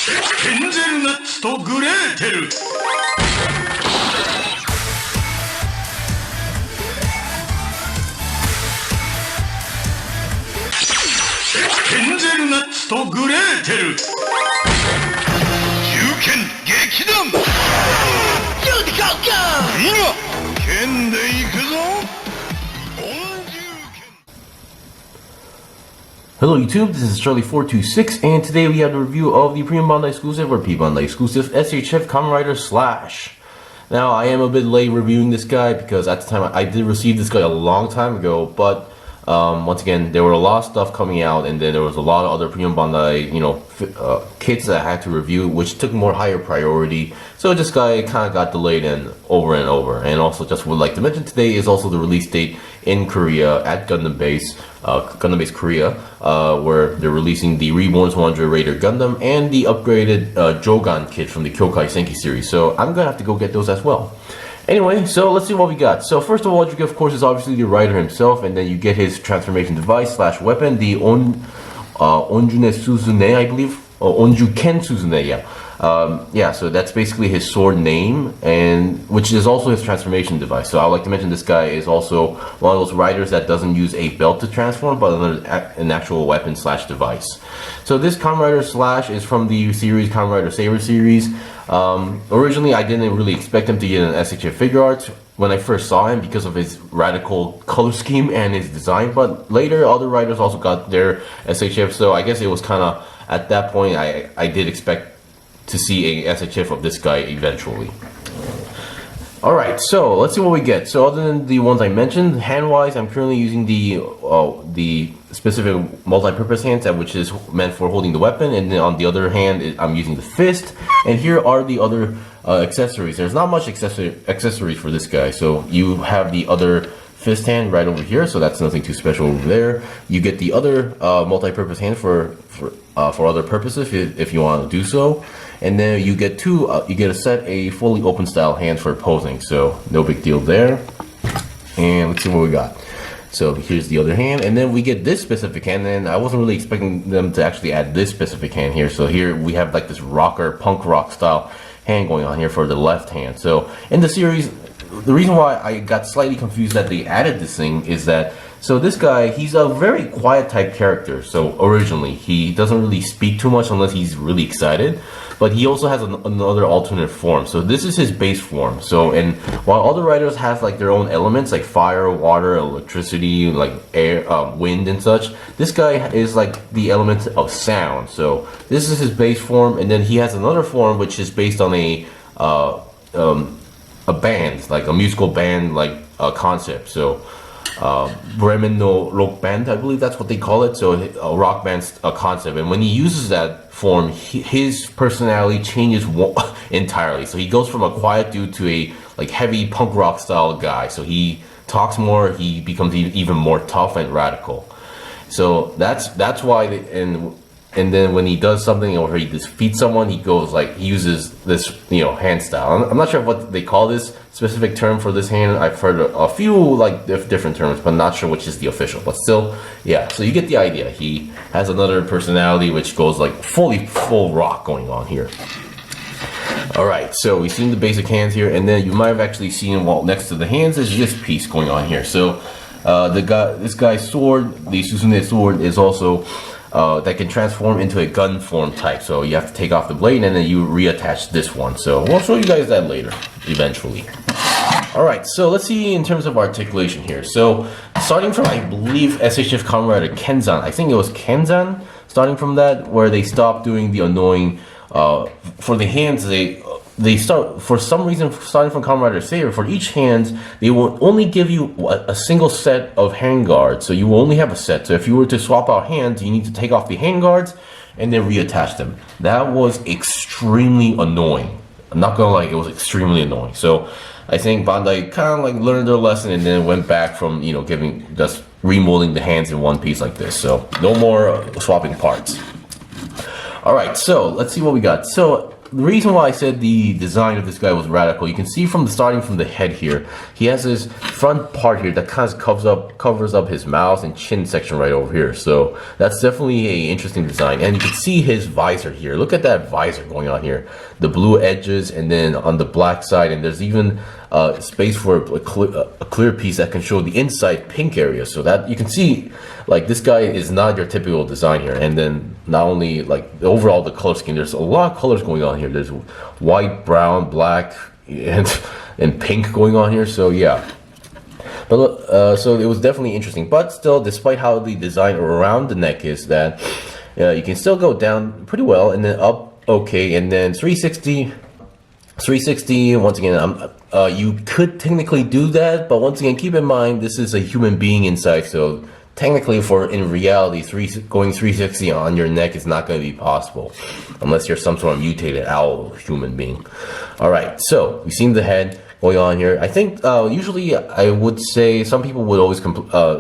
ヘンゼルナッツとグレーテル。ヘンゼルナッツとグレーテル。銃剣撃弾。今剣で行くぞ。 Hello YouTube, this is Charlie426, and today we have a review of the P-Bandai exclusive or P-Bandai exclusive SHF Kamen Rider Slash. Now, I am a bit late reviewing this guy because at the time I did receive this guy a long time ago, but once again, there were a lot of stuff coming out, and then there was a lot of other P-Bandai, kits that I had to review, which took more higher priority. So this guy kind of got delayed and over. And also, just would like to mention today is also the release date in Korea at Gundam Base Korea, where they're releasing the Reborn's 100 Raider Gundam and the upgraded Jogan kit from the Kyokai Senki series. So I'm gonna have to go get those as well. Anyway, so let's see what we got. So first of all, what you get, of course, is obviously the rider himself, and then you get his transformation device / weapon, the Onjune Suzune, I believe, or Onjuken Suzune, yeah. So that's basically his sword name, and which is also his transformation device. So I would like to mention this guy is also one of those riders that doesn't use a belt to transform, but an actual weapon / device. So this Kamen Rider Slash is from the series Kamen Rider Saber series. Originally, I didn't really expect him to get an SHF figure art when I first saw him because of his radical color scheme and his design, but later other writers also got their SHF, so I guess it was kind of, at that point, I did expect to see a SHF of this guy eventually. Alright, so let's see what we get. So other than the ones I mentioned, hand-wise, I'm currently using the specific multi-purpose hand, which is meant for holding the weapon, and then on the other hand, I'm using the fist. And here are the other accessories. There's not much accessories for this guy. So you have the other fist hand right over here, so that's nothing too special over there. You get the other multi-purpose hand for other purposes if you want to do so. And then you get a fully open style hand for posing, so no big deal there. And let's see what we got. So here's the other hand, and then we get this specific hand, and I wasn't really expecting them to actually add this specific hand here. So here we have like this rocker, punk rock style hand going on here for the left hand. So in the series, the reason why I got slightly confused that they added this thing is that, so this guy, he's a very quiet type character. So originally, he doesn't really speak too much unless he's really excited, but he also has another alternate form. So this is his base form. So, and while other writers have like their own elements like fire, water, electricity, like air, wind and such, this guy is like the element of sound. So this is his base form, and then he has another form which is based on a band, like a musical band, like a concept. So Bremen no rock band, I believe that's what they call it. So a rock band's a concept, and when he uses that form, his personality changes entirely. So he goes from a quiet dude to a like heavy punk rock style guy. So he talks more, he becomes even more tough and radical. So that's why and then when he does something or he defeats someone, he goes like, he uses this, hand style. I'm not sure what they call this specific term for this hand. I've heard a few like different terms, but not sure which is the official. But still, yeah, so you get the idea. He has another personality which goes like full rock going on here. Alright, so we've seen the basic hands here, and then you might have actually seen, well, next to the hands is this piece going on here. So this guy's sword, the Suzune sword, is also that can transform into a gun form type. So you have to take off the blade and then you reattach this one. So we'll show you guys that later, eventually. Alright, so let's see in terms of articulation here. So starting from, I believe, SHF Kamen Rider Kenzan, I think it was Kenzan, starting from that, where they stopped doing the annoying, for the hands, they start, for some reason, starting from Kamen Rider Saber, for each hand, they will only give you a single set of hand guards. So you will only have a set. So if you were to swap out hands, you need to take off the hand guards and then reattach them. That was extremely annoying. I'm not gonna lie, it was extremely annoying. So I think Bandai kind of like learned their lesson and then went back from, just remolding the hands in one piece like this. So no more swapping parts. Alright, so let's see what we got. So the reason why I said the design of this guy was radical, you can see from starting from the head here, he has this front part here that kind of covers up his mouth and chin section right over here. So that's definitely a interesting design. And you can see his visor here. Look at that visor going on here. The blue edges, and then on the black side, and there's even space for a clear piece that can show the inside pink area, so that you can see like this guy is not your typical design here. And then not only like overall the color scheme, there's a lot of colors going on here. There's white, brown, black, and pink going on here. So yeah, but so it was definitely interesting. But still, despite how the design around the neck is, that you can still go down pretty well and then up okay, and then 360 once again. You could technically do that, but once again, keep in mind this is a human being inside, so technically in reality, going 360 on your neck is not going to be possible unless you're some sort of mutated owl human being. Alright, so we've seen the head going on here. I think usually I would say some people would always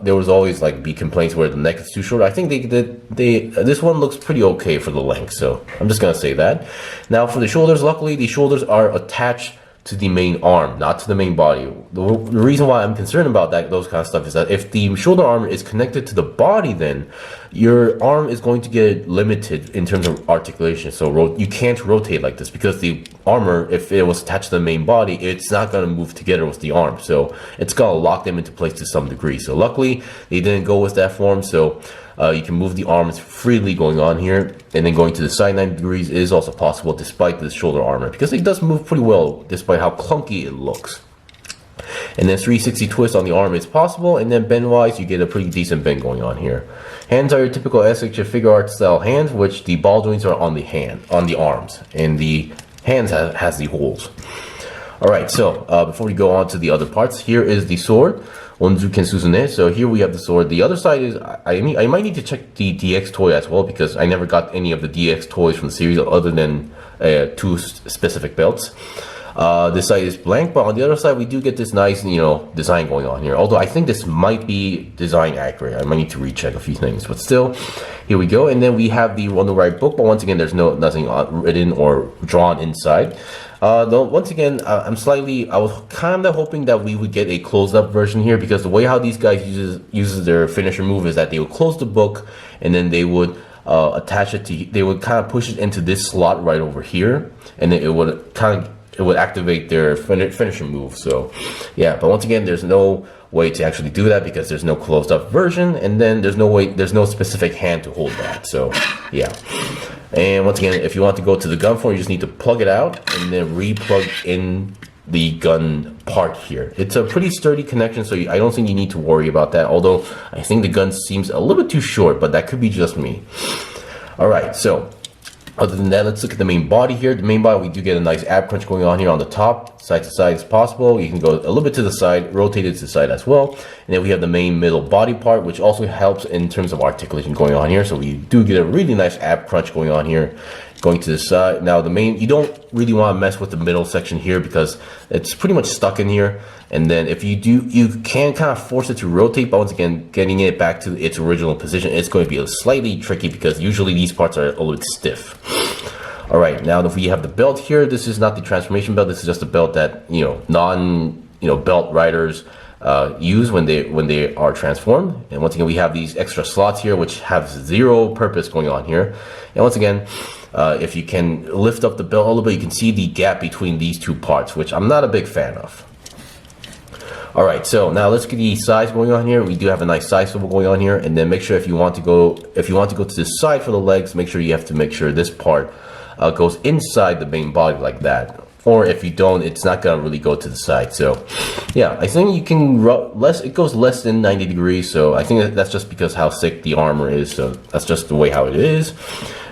there was always like be complaints where the neck is too short. I think this one looks pretty okay for the length, so I'm just gonna say that. Now for the shoulders, luckily the shoulders are attached to the main arm, not to the main body. The reason why I'm concerned about those kind of stuff is that if the shoulder armor is connected to the body, then your arm is going to get limited in terms of articulation. So you can't rotate like this, because the armor, if it was attached to the main body, it's not going to move together with the arm. So it's going to lock them into place to some degree. So luckily they didn't go with that form. So you can move the arms freely going on here, and then going to the side 90 degrees is also possible despite the shoulder armor, because it does move pretty well despite how clunky it looks. And then 360 twist on the arm is possible, and then bend wise you get a pretty decent bend going on here. Hands are your typical SHF figure art style hands, which the ball joints are on the arms, and the hands has the holes. Alright, so before we go on to the other parts, here is the sword. Onzuken Suzune. So here we have the sword. The other side is, I might need to check the DX toy as well, because I never got any of the DX toys from the series other than 2 specific belts. This side is blank, but on the other side we do get this nice, design going on here. Although I think this might be design accurate. I might need to recheck a few things, but still, here we go. And then we have the One to Write book, but once again, there's nothing written or drawn inside. Though once again, I was kind of hoping that we would get a closed-up version here, because the way how these guys uses their finisher move is that they would close the book, and then they would attach it to, they would kind of push it into this slot right over here, and then it would activate their finisher move. So yeah, but once again, there's no way to actually do that because there's no closed up version, and then there's no specific hand to hold that. So yeah. And once again, if you want to go to the gun form, you just need to plug it out and then re-plug in the gun part here. It's a pretty sturdy connection, so I don't think you need to worry about that, although I think the gun seems a little bit too short, but that could be just me. Alright, so other than that, let's look at the main body here. The main body, we do get a nice ab crunch going on here on the top, side to side as possible. You can go a little bit to the side, rotate it to the side as well. And then we have the main middle body part, which also helps in terms of articulation going on here. So we do get a really nice ab crunch going on here, going to the side. Now the main, you don't really want to mess with the middle section here because it's pretty much stuck in here. And then if you do, you can kind of force it to rotate, but once again, getting it back to its original position, it's going to be slightly tricky because usually these parts are a little bit stiff. All right, now if we have the belt here, this is not the transformation belt. This is just a belt that belt riders use when they are transformed. And once again, we have these extra slots here, which have zero purpose going on here. And once again, if you can lift up the belt a little bit, you can see the gap between these two parts, which I'm not a big fan of. All right, so now let's get the size going on here. We do have a nice size swivel going on here, and then make sure if you want to go to the side for the legs, make sure you have to make sure this part goes inside the main body like that. Or if you don't, it's not gonna really go to the side. So yeah, I think you can it goes less than 90 degrees. So I think that's just because how thick the armor is. So that's just the way how it is.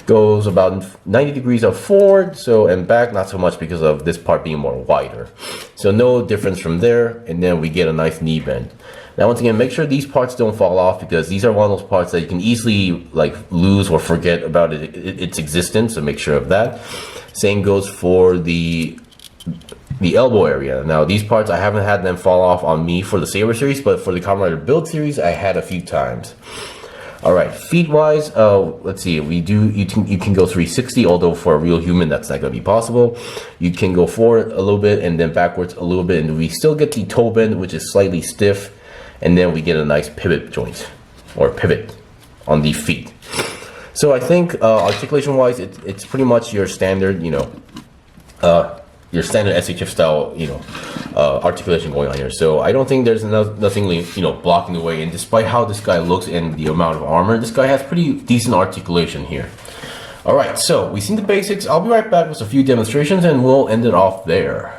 Goes about 90 degrees up forward, so, and back not so much because of this part being more wider. So no difference from there, and then we get a nice knee bend. Now once again, make sure these parts don't fall off, because these are one of those parts that you can easily lose or forget about its existence, so make sure of that. Same goes for the elbow area. Now these parts, I haven't had them fall off on me for the Saber series, but for the Kamen Rider Build series, I had a few times. Alright, feet wise, let's see, you can go 360, although for a real human that's not going to be possible. You can go forward a little bit and then backwards a little bit, and we still get the toe bend, which is slightly stiff, and then we get a nice pivot joint, or pivot on the feet. So I think articulation wise, it's pretty much your standard, your standard SHF style, articulation going on here. So I don't think there's nothing, blocking the way. And despite how this guy looks and the amount of armor, this guy has pretty decent articulation here. All right, so we've seen the basics. I'll be right back with a few demonstrations, and we'll end it off there.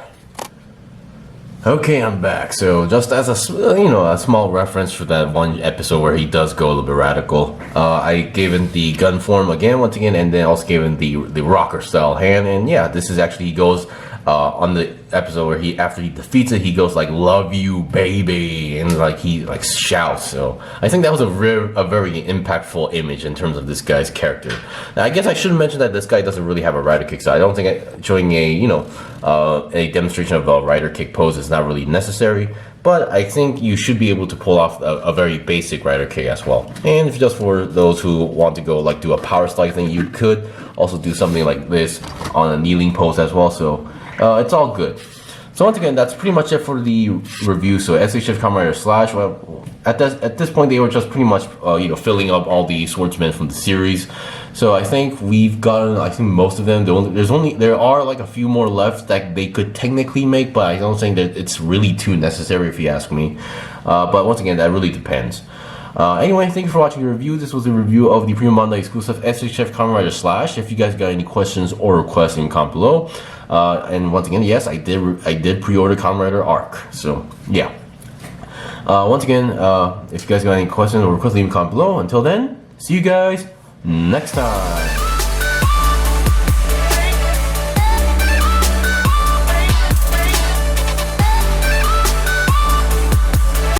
Okay, I'm back. So just as a small reference for that one episode where he does go a little bit radical, I gave him the gun form once again, and then also gave him the rocker style hand. And yeah, this is actually, he goes on the episode where after he defeats it, he goes like "Love you, baby," and he shouts. So I think that was a very impactful image in terms of this guy's character. Now I guess I should mention that this guy doesn't really have a rider kick, so I don't think showing a demonstration of a rider kick pose is not really necessary. But I think you should be able to pull off a very basic rider kick as well. And if just for those who want to go do a power slide thing, you could also do something like this on a kneeling pose as well. So it's all good. So once again, that's pretty much it for the review. So SHF Kamen Rider Slash, well, at this point they were just pretty much filling up all the swordsmen from the series. So I think we've gotten most of them. There are like a few more left that they could technically make, but I don't think that it's really too necessary if you ask me. But once again, that really depends. Anyway, thank you for watching the review. This was a review of the P-Bandai exclusive SHF Kamen Rider Slash. If you guys got any questions or requests, in comment below. And once again, yes, I did pre-order Kamen Rider Arc. So yeah. Once again, if you guys got any questions or requests, leave a comment below. Until then, see you guys next time.